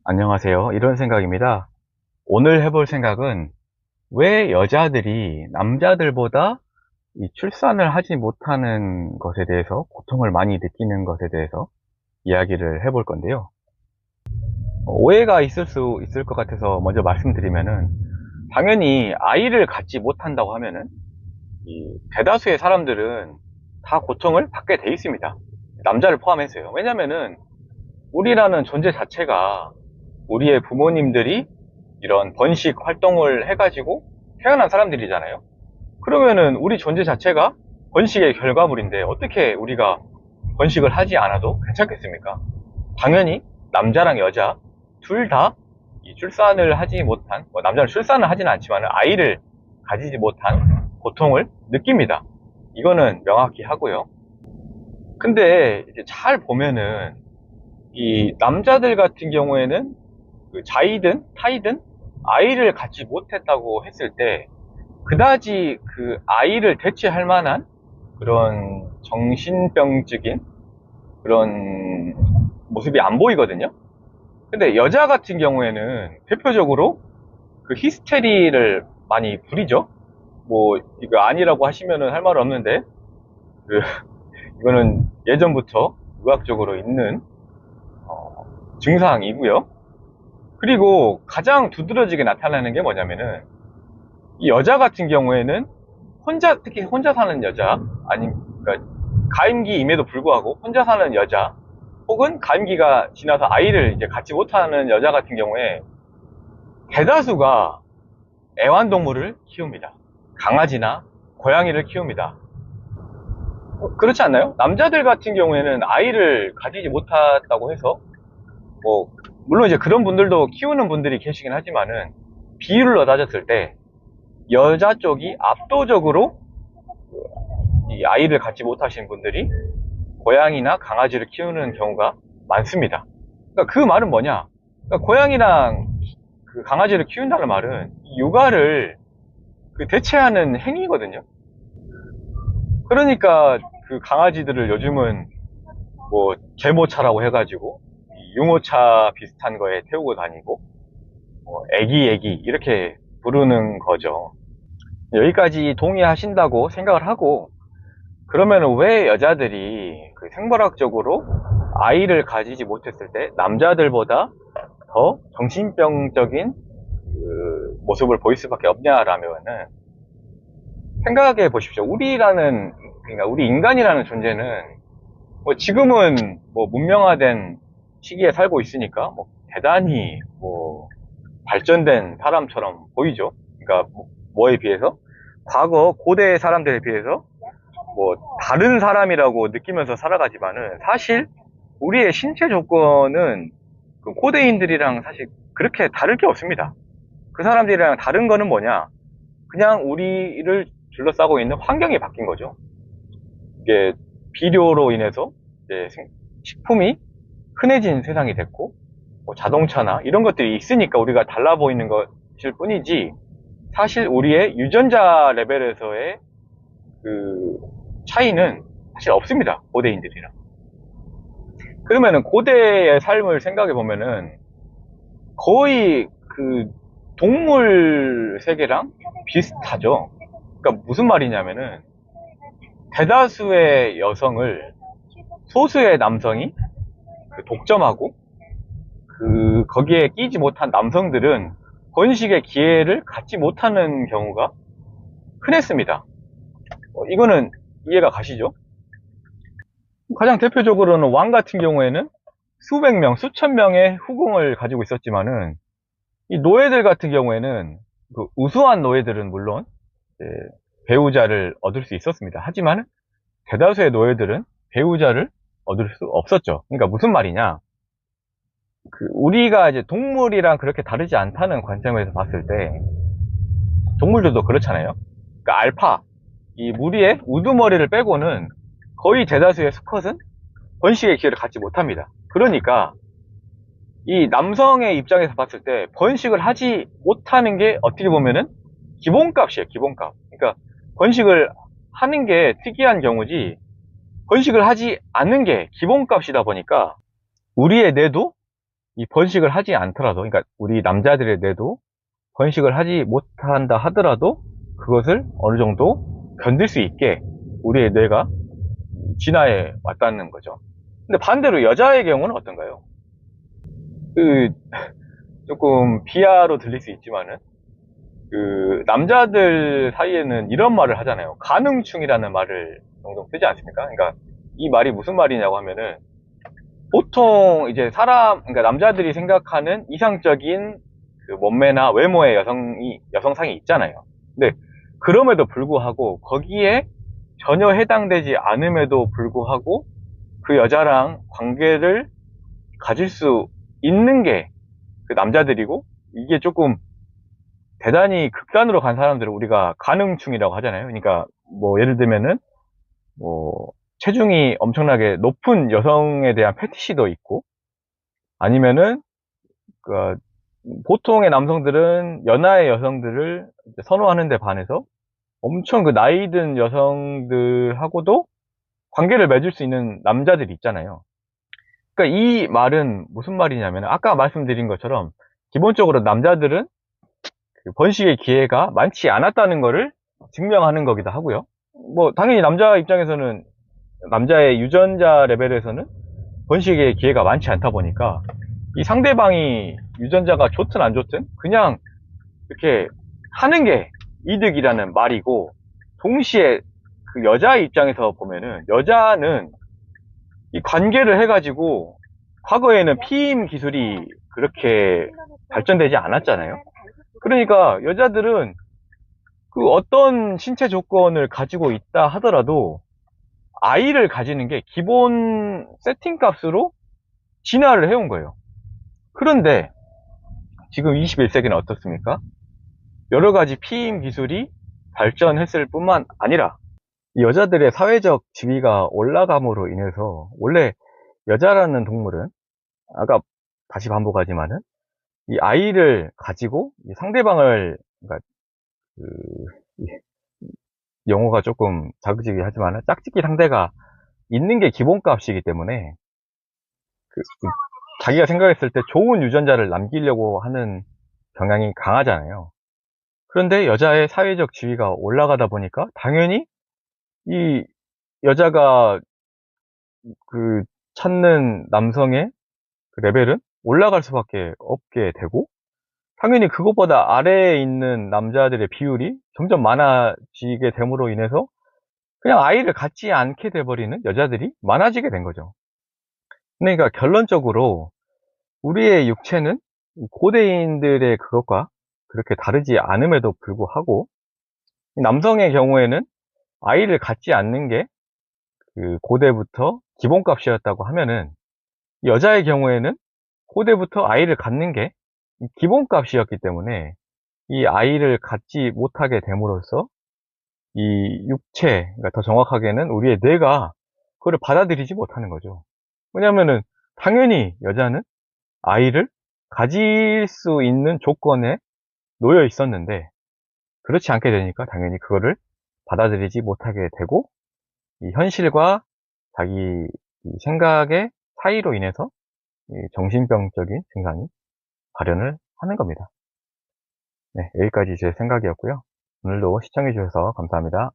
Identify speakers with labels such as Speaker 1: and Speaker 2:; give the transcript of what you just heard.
Speaker 1: 안녕하세요. 이런 생각입니다. 오늘 해볼 생각은 왜 여자들이 남자들보다 이 출산을 하지 못하는 것에 대해서 고통을 많이 느끼는 것에 대해서 이야기를 해볼 건데요. 오해가 있을 수 있을 것 같아서 먼저 말씀드리면은 당연히 아이를 갖지 못한다고 하면은 이 대다수의 사람들은 다 고통을 받게 돼 있습니다. 남자를 포함해서요. 왜냐면은 우리라는 존재 자체가 우리의 부모님들이 이런 번식 활동을 해가지고 태어난 사람들이잖아요. 그러면은 우리 존재 자체가 번식의 결과물인데 어떻게 우리가 번식을 하지 않아도 괜찮겠습니까? 당연히 남자랑 여자 둘 다 출산을 하지 못한, 남자는 출산을 하지는 않지만 아이를 가지지 못한 고통을 느낍니다. 이거는 명확히 하고요. 근데 이제 잘 보면은 이 남자들 같은 경우에는 그 자이든 타이든 아이를 갖지 못했다고 했을 때 그다지 그 아이를 대체할 만한 그런 정신병적인 그런 모습이 안 보이거든요. 근데 여자 같은 경우에는 대표적으로 그 히스테리를 많이 부리죠. 뭐 이거 아니라고 하시면은 할 말 없는데 그 이거는 예전부터 의학적으로 있는 증상이고요. 그리고 가장 두드러지게 나타나는 게 뭐냐면은 이 여자 같은 경우에는 특히 혼자 사는 여자, 그러니까 가임기임에도 불구하고 혼자 사는 여자, 혹은 가임기가 지나서 아이를 이제 갖지 못하는 여자 같은 경우에 대다수가 애완동물을 키웁니다. 강아지나 고양이를 키웁니다. 그렇지 않나요? 남자들 같은 경우에는 아이를 가지지 못했다고 해서 뭐 물론 이제 그런 분들도 키우는 분들이 계시긴 하지만은 비율로 따졌을 때 여자 쪽이 압도적으로 이 아이를 갖지 못하신 분들이 고양이나 강아지를 키우는 경우가 많습니다. 그러니까 그 말은 뭐냐? 그러니까 고양이랑 그 강아지를 키운다는 말은 육아를 그 대체하는 행위거든요. 그러니까 그 강아지들을 요즘은 뭐 개모차라고 해가지고 유모차 비슷한 거에 태우고 다니고 애기 이렇게 부르는 거죠. 여기까지 동의하신다고 생각을 하고, 그러면 왜 여자들이 그 생물학적으로 아이를 가지지 못했을 때 남자들보다 더 정신병적인 그 모습을 보일 수밖에 없냐라면은, 생각해 보십시오. 그러니까 우리 인간이라는 존재는 뭐 지금은 뭐 문명화된 시기에 살고 있으니까 뭐 대단히 뭐 발전된 사람처럼 보이죠. 그러니까 뭐에 비해서? 과거 고대 사람들에 비해서 뭐 다른 사람이라고 느끼면서 살아가지만은 사실 우리의 신체 조건은 그 고대인들이랑 사실 그렇게 다를 게 없습니다. 그 사람들이랑 다른 거는 뭐냐? 그냥 우리를 둘러싸고 있는 환경이 바뀐 거죠. 이게 비료로 인해서 이제 식품이 흔해진 세상이 됐고, 뭐 자동차나 이런 것들이 있으니까 우리가 달라 보이는 것일 뿐이지, 사실 우리의 유전자 레벨에서의 그 차이는 사실 없습니다. 고대인들이랑. 그러면은 고대의 삶을 생각해 보면은 거의 그 동물 세계랑 비슷하죠. 그러니까 무슨 말이냐면은 대다수의 여성을 소수의 남성이 그 독점하고, 거기에 끼지 못한 남성들은 번식의 기회를 갖지 못하는 경우가 흔했습니다. 이거는 이해가 가시죠? 가장 대표적으로는 왕 같은 경우에는 수백 명, 수천 명의 후궁을 가지고 있었지만은 이 노예들 같은 경우에는 그 우수한 노예들은 물론 배우자를 얻을 수 있었습니다. 하지만 대다수의 노예들은 배우자를 얻을 수 없었죠. 그러니까 무슨 말이냐? 우리가 이제 동물이랑 그렇게 다르지 않다는 관점에서 봤을 때 동물들도 그렇잖아요. 그러니까 알파, 이 무리의 우두머리를 빼고는 거의 대다수의 수컷은 번식의 기회를 갖지 못합니다. 그러니까 이 남성의 입장에서 봤을 때 번식을 하지 못하는 게 어떻게 보면은 기본값이에요, 기본값. 그러니까 번식을 하는 게 특이한 경우지 번식을 하지 않는 게 기본값이다 보니까 우리의 뇌도 이 번식을 하지 않더라도, 그러니까 우리 남자들의 뇌도 번식을 하지 못한다 하더라도 그것을 어느 정도 견딜 수 있게 우리의 뇌가 진화해 왔다는 거죠. 근데 반대로 여자의 경우는 어떤가요? 그 조금 비하로 들릴 수 있지만은 남자들 사이에는 이런 말을 하잖아요. 가능충이라는 말을 종종 쓰지 않습니까? 그러니까 이 말이 무슨 말이냐고 하면은 보통 이제 그러니까 남자들이 생각하는 이상적인 그 몸매나 외모의 여성상이 있잖아요. 근데 그럼에도 불구하고 거기에 전혀 해당되지 않음에도 불구하고 그 여자랑 관계를 가질 수 있는 게 그 남자들이고, 이게 조금 대단히 극단으로 간 사람들을 우리가 가능충이라고 하잖아요. 그러니까 뭐 예를 들면은 뭐 체중이 엄청나게 높은 여성에 대한 패티시도 있고, 아니면은 그 보통의 남성들은 연하의 여성들을 선호하는 데 반해서 엄청 그 나이 든 여성들하고도 관계를 맺을 수 있는 남자들이 있잖아요. 그러니까 이 말은 무슨 말이냐면, 아까 말씀드린 것처럼 기본적으로 남자들은 그 번식의 기회가 많지 않았다는 것을 증명하는 거기도 하고요. 뭐 당연히 남자 입장에서는, 남자의 유전자 레벨에서는 번식의 기회가 많지 않다 보니까 이 상대방이 유전자가 좋든 안 좋든 그냥 이렇게 하는 게 이득이라는 말이고, 동시에 그 여자 입장에서 보면은 여자는 이 관계를 해가지고 과거에는 피임 기술이 그렇게 발전되지 않았잖아요. 그러니까 여자들은 그 어떤 신체 조건을 가지고 있다 하더라도 아이를 가지는 게 기본 세팅 값으로 진화를 해온 거예요. 그런데 지금 21세기는 어떻습니까? 여러 가지 피임 기술이 발전했을 뿐만 아니라 여자들의 사회적 지위가 올라감으로 인해서, 원래 여자라는 동물은, 아까 다시 반복하지만은 이 아이를 가지고 이 상대방을, 그러니까 그 용어가 조금 자극적이긴 하지만 짝짓기 상대가 있는 게 기본값이기 때문에 그 자기가 생각했을 때 좋은 유전자를 남기려고 하는 경향이 강하잖아요. 그런데 여자의 사회적 지위가 올라가다 보니까 당연히 이 여자가 그 찾는 남성의 그 레벨은 올라갈 수밖에 없게 되고, 당연히 그것보다 아래에 있는 남자들의 비율이 점점 많아지게 됨으로 인해서 그냥 아이를 갖지 않게 돼버리는 여자들이 많아지게 된 거죠. 그러니까 결론적으로 우리의 육체는 고대인들의 그것과 그렇게 다르지 않음에도 불구하고, 남성의 경우에는 아이를 갖지 않는 게 그 고대부터 기본값이었다고 하면은, 여자의 경우에는 고대부터 아이를 갖는 게 기본값이었기 때문에 이 아이를 갖지 못하게 됨으로써 이 육체, 그러니까 더 정확하게는 우리의 뇌가 그걸 받아들이지 못하는 거죠. 왜냐면은 당연히 여자는 아이를 가질 수 있는 조건에 놓여 있었는데, 그렇지 않게 되니까 당연히 그거를 받아들이지 못하게 되고, 이 현실과 자기 이 생각의 차이로 인해서 이 정신병적인 증상이 발현을 하는 겁니다. 네, 여기까지 제 생각이었고요. 오늘도 시청해 주셔서 감사합니다.